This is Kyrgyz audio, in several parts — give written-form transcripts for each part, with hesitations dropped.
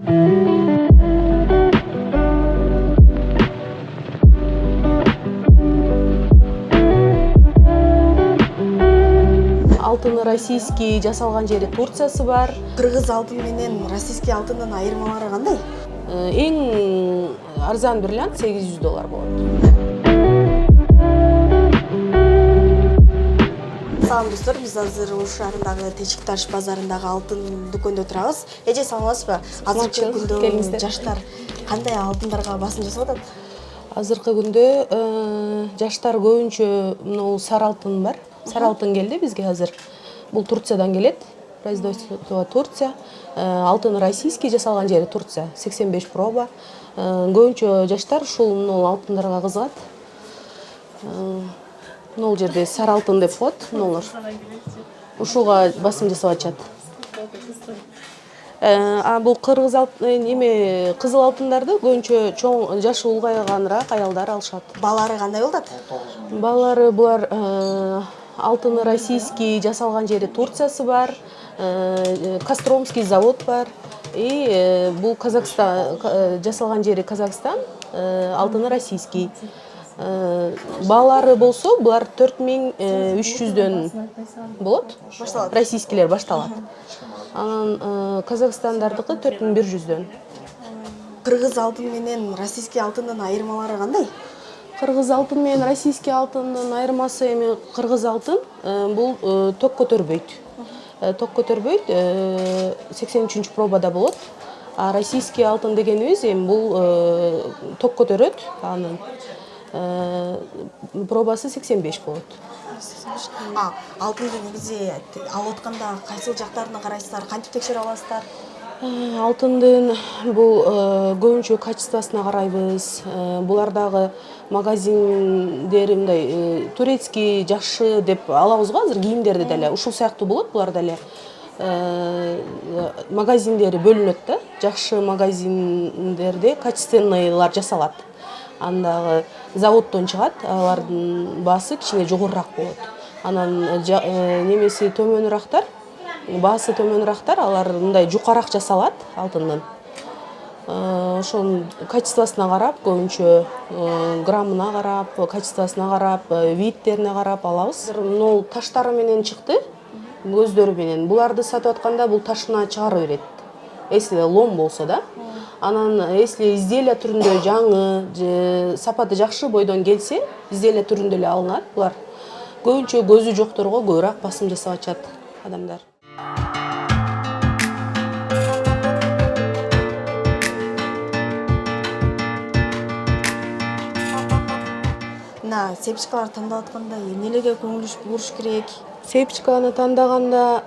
Алтыны российский жасалган жери Турциясы бар. Кыргыз алтын менен российский алтындын айырмалары кандай? Эң арзан бриллиант $800 болот. Салам достор, биз азыр Ош шаарындагы Течикташ базарындагы алтын дүкөндө турабыз. Эже саламатсызбы? Азыркы күндө жаштар кандай алтындарга басым жасап атат? Азыркы күндө жаштар көбүнчө мына сары алтын бар. Сары алтын келди бизге азыр. Бул Турциядан келет. Производство Турция. Алтын российский жасалган жери Турция. 85 проба. Көбүнчө жаштар ушул алтындарга кызыгат. Мына жерде сары алтын деп коет. Ушуга басым жасап атышат. Бул кыргыз алтын кызыл алтындарды көбүнчө чоң жашы улгайганраак аялдар алышат. Баалары кандай болот? Баалары булар алтыны российский жасалган жери Турциясы бар. Костромский завод бар. И бул Казакстан жасалган жери Казакстан, алтыны российский. Баалары болсо булар 4300дөн болот. Российскийлер башталат. Анан Казакстандардыкы 4100дөн. Кыргыз алтын менен российский алтындын айырмалары кандай? Кыргыз алтын менен российский алтындын айырмасы эми кыргыз алтын бул ток көтөрбөйт. Ток көтөрбөйт, 83 пробада болот. А российский алтын дегенибиз эми бул ток көтөрөт. Анын пробасы 85 болот. Алтынды негизи алып атканда кайсыл жактарына карайсыздар, кантип текшере аласыздар? Алтындын бул көбүнчө качествосуна карайбыз. Булардагы магазиндери мындай турецкий жакшы деп алабыз го азыр кийимдерди деле. Ушул сыяктуу болот булар деле. Магазиндери бөлүнөт да. Жакшы магазиндерде качественныйлар жасалат. Андагы заводдон чыгат, алардын баасы кичине жогорураак болот. Анан немеси төмөнүрактар, баасы төмөнүрактар, алар мындай жукараак жасалат алтындын. Ошонун качествосуна карап, көбүнчө граммына карап, качествосуна карап, видтерине карап алабыз. Мына таштары менен чыкты, көздөрү менен. Буларды сатып атканда бул ташына чыгарып берет. Если лом болсо да. Анан если изделия түрүндө жаңы, сапаты жакшы бойдон келсе, изделия түрүндө эле алынат. Булар көбүнчө көзү жокторго көбүрөөк басым жасап атышат адамдар. Сепчикалар тандап атканда эмнелерге көңүл буруш керек? Сепчиканы тандаганда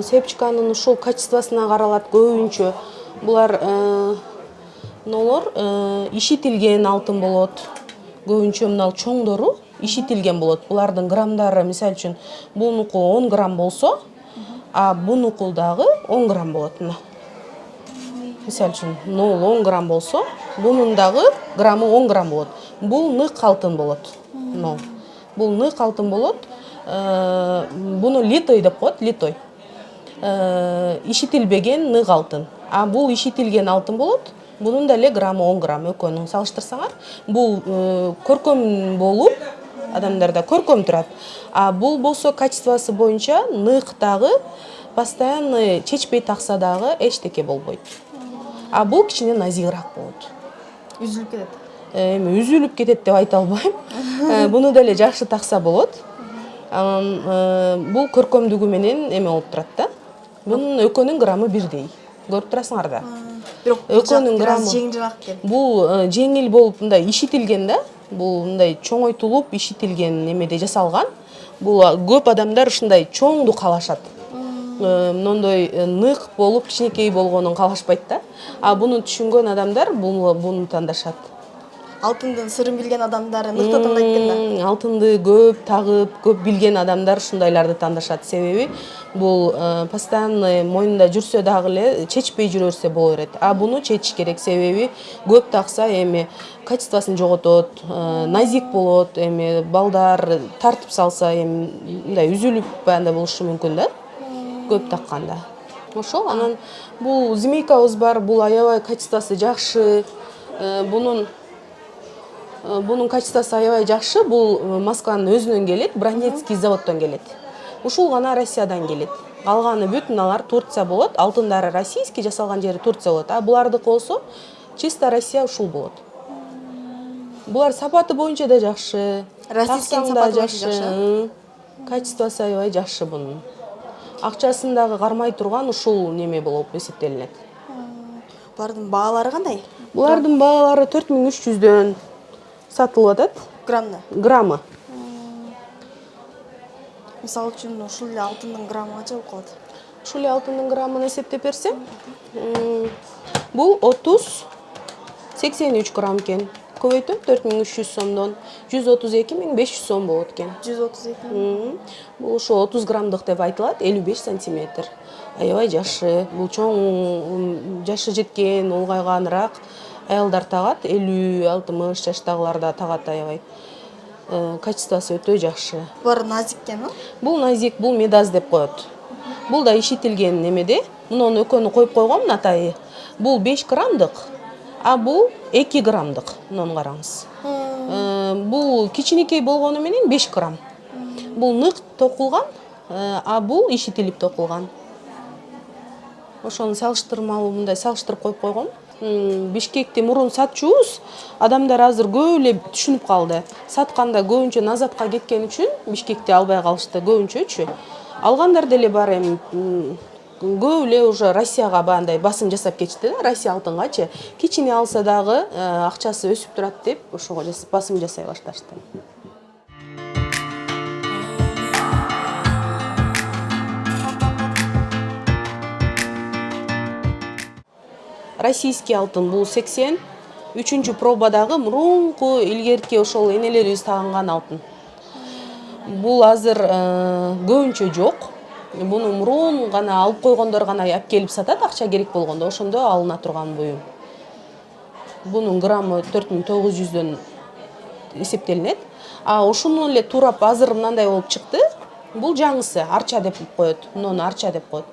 сепчиканын ушул качествосуна каралат көбүнчө. Булар нолор ишитилген алтын болот. Көбүнчө мына чоңдору ишитилген болот. Булардын граммдары, мисалы үчүн, бунуку 10 грамм болсо, а бунуку дагы 10 грамм болот. Мисалы үчүн, 10 грамм болсо, бунун дагы граммы 10 грамм болот. Бул нык алтын болот. Бул нык алтын болот. Буну литой деп коет, литой. Ишитилбеген нык алтын. А бул ишитилген алтын болот. Бунун да эле граммы 10 грамм. Экөөнүн салыштырсаңар, бул көркөм болуп, адамдарда көркөм турат. А бул болсо качествосы боюнча нык дагы, постоянно чечпей такса дагы эчтеке болбойт. А бул кичине назигирээк болот. Үзүлүп кетет. Эми үзүлүп кетет деп айта албайм. Буну деле жакшы такса болот. Бул көркөмдүгү менен эме болуп турат да. Бунун экөөнүн граммы бирдей. Көрүп турасыңар да. Бирок экөөнүн граммы жеңилирээк экен. Бул жеңил болуп мындай ишитилген да. Бул мындай чоңойтулуп ишитилген немеде жасалган. Бул көп адамдар ушундай чоңду каалашат. Мындай нык болуп кичинекей болгонун каалашпайт да. А буну түшүнгөн адамдар буну тандашат. Алтындын сырын билген адамдар ныкты тандайт экен да. Алтынды көп тагып, көп билген адамдар ушундайларды тандашат. Себеби бул постоянно мойнунда жүрсө дагы эле чечпей жүрө берсе боло берет. А буну чечиш керек, себеби көп такса эми качествосын жоготот, назик болот, эми балдар тартып салса эми мындай үзүлүп андай болушу мүмкүн да. Көп такканда. ошол анан бул змейкабыз бар, бул аябай качествосы жакшы. Бунун качествосы аябай жакшы. Бул Москванын өзүнөн келет, Бронецкий заводдон келет. Ушул гана Россиядан келет. Калганы бүтүн алар Турция болот. Алтындары российский, жасалган жери Турция болот. А булардыкы болсо чисто Россия ушул болот. Булар сапаты боюнча да жакшы. Российский сапаты боюнча жакшы. Качествосы аябай жакшы бунун. Акчасын дагы кармай турган ушул неме болуп эсептелинет. Булардын баалары кандай? Булардын баалары 4300дөн сатылып атат. Граммы. Мисалы үчүн ушул эле алтындын граммы канча болуп калат? Ушул эле алтындын граммын эсептеп берсем, бул 83 грамм экен. Көбөйтөм 4300 сомдон 132500 сом болот экен. 132 миң. Бул ошо 30 граммдык деп айтылат, 55 сантиметр. Аябай жакшы. Бул чоң жашы жеткен, улгайганраак аялдар тагат, 50-60 жаштагылар да тагат аябай. Качествосы өтө жакшы. Булар назик экенби? Бул назик, бул медаз деп коет. Бул да ишитилген немеде. Мунун экөөнү коюп койгом натайы. Бул 5 граммдык, а бул 2 граммдык. Мунун караңыз. Бул кичинекей болгону менен 5 грамм. Бул нык токулган, а бул ишитилип токулган. Ошону салыштырмалуу мындай салыштырып коюп койгом. Бишкекте мурун сатчубуз, адамдар азыр көп эле түшүнүп калды. Сатканда көбүнчө Назатка кеткен үчүн Бишкекте албай калышты көбүнчөчү. Алгандар деле бар эми. Көп эле уже Россияга бандай басым жасап кетишти да, Россия алтынгачы. Кичине алса дагы акчасы өсүп турат деп, ошого басым жасай башташты. Российский алтын бул 80, 3-чү пробадагы мурунку илгерки ошол энелерибиз тагынган алтын. Бул азыр көбүнчө жок. Буну мурун гана алып койгондор гана алып келип сатат, акча керек болгондо ошондо алына турган буюм. Бунун граммы 4900дөн эсептелинет. А ушуну эле турап азыр мындай болуп чыкты. Бул жаңысы, арча деп коет. Муну арча деп коет.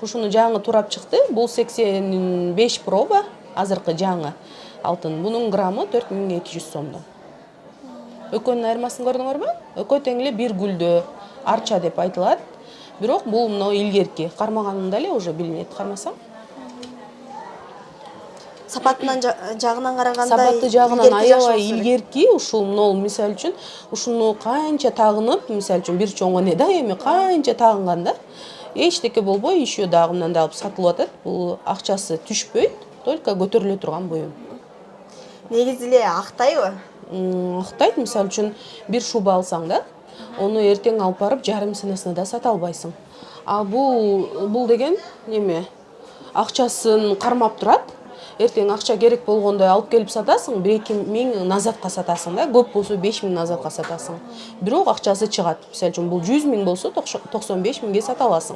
Ушуну жаңы турап чыкты. Бул 85 проба, азыркы жаңы алтын. Бунун граммы 4200 сомдон. Экөөнүн айырмасын көрдүңөрбү? Экөө тең эле бир гүлдө арча деп айтылат. Бирок бул мына илгерки, кармаганында эле уже билинет, кармасаң. Сапатынан жагынан караганда Сапаты жагынан аябай илгерки, ушул мына мисалы үчүн ушуну канча тагынып, мисалы үчүн бир чоң эне да эми канча тагынганда эчтеке болбой, еще дагы мындан да алып сатылып атат. Бул акчасы түшпөйт, только көтөрүлө турган буюм. Негизи эле актайбы? Актайт, мисалы үчүн бир шуба алсаң да, onu эртең алып барып жарым ценасына да сата албайсың. А бул деген неме? Акчасын кармап турат. Эртең акча керек болгондо алып келип сатасың, 1-2 миң Назатка сатасың да, көп болсо 5 миң Назатка сатасың. Бирок акчасы чыгат. Мисалы үчүн бул 100 миң болсо 95 миңге сата аласың.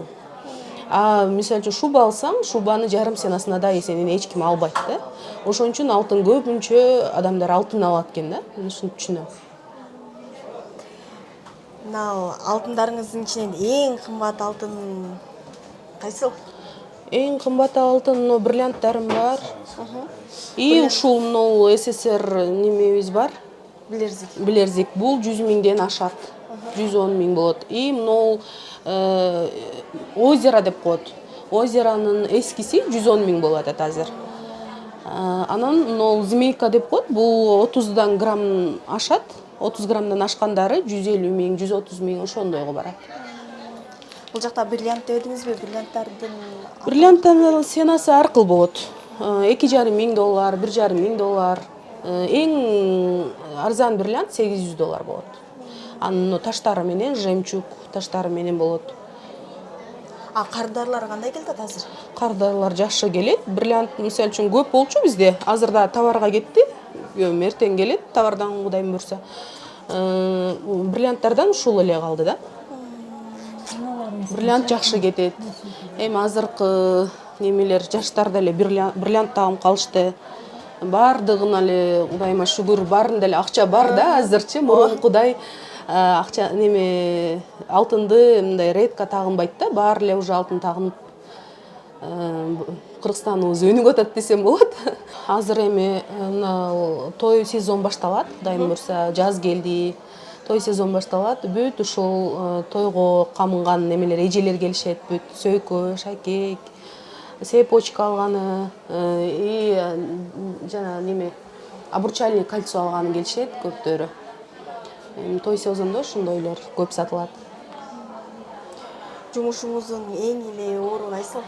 А мисалы үчүн шуба алсаң, шубаны жарым ценасына да эсенен эч ким албайт да. Ошон үчүн алтын көбүнчө адамдар алтын алат экен да. Мен ушуну түшүнөм. Мына алтындарыңыздын ичинен эң кымбат алтын кайсыл? Эң кымбат алтын бриллианттарым бар. И ушул мына СССР немебиз бар. Билерзик. Бул 100 миңден ашат. 110 миң болот. И мына озеро деп коет. Озеронун эскиси 110 миң болот азыр. Анан мына змейка деп коет. Бул 30 грамм ашат. 30 граммдан ашкандары 150 миң, 130 миң ошондойго барат. Бул жакта бриллиант дедиңизби? Бриллианттардын ценасы ар кыл болот. 2,5 миң доллар, 1,5 миң доллар. Эң арзан бриллиант $800 болот. Анын таштары менен, жемчуг таштары менен болот. А кардарлар кандай келет азыр? Кардарлар жакшы келет. Бриллиант мисалы үчүн көп болчу бизде. Азыр да товарга кетти. Эртең келет, товардан Кудайым буйрса. Бриллианттардан ушул эле калды да. Бриллиант жакшы кетет. Эми азыркы немелер жаштар деле бриллиант тагып калышты. Бардыгына эле Кудайыма шүгүр, баарында эле акча бар да азырчы. Мурункудай акча неме алтынды мындай редко тагынбайт да, баары эле уже алтын тагынып Кыргызстаныбыз өнүгүп атат десем болот. Азыр эми той сезон башталат, Кудайым буйрса, жаз келди. Той сезон башталат. Бүт ушул тойго камынган немелер, эжелер келишет, бүт сөйкө, шакек, цепочка алганы и жана неме обручальный кольцо алганы келишет көптөрү. Той сезондо ушундойлор көп сатылат. Жумушуңуздун эң эле оору кайсы?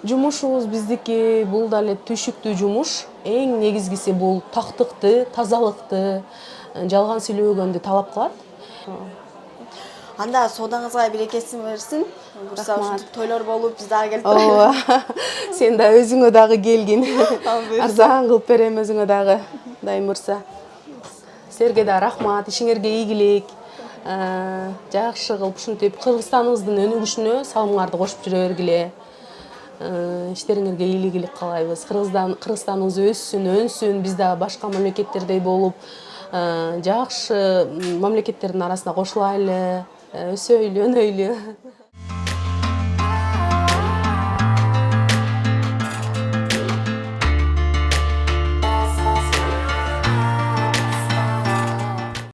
Жумушубуз биздики бул да эле түйшүктүү жумуш. Эң негизгиси бул тактыкты, тазалыкты, жалган сүйлөбөгөндү талап кылат. Анда соодаңызга берекесин берсин. Бурса ушунтип тойлор болуп, биз дагы келип Ооба. Сен да өзүңө дагы келгин. Буюрса. Арзан кылып берем өзүңө дагы. Кудайым буйрса. Силерге да рахмат, ишиңерге ийгилик. Жакшы кылып ушинтип Кыргызстаныбыздын өнүгүшүнө салымыңарды кошуп жүрө бергиле. Иштериңерге ийгилик каалайбыз. Кыргызстаныбыз өссүн, өнсүн, биз да башка мамлекеттердей болуп, жакшы мамлекеттердин арасына кошулайлы, өсөйлү, өнөйлү.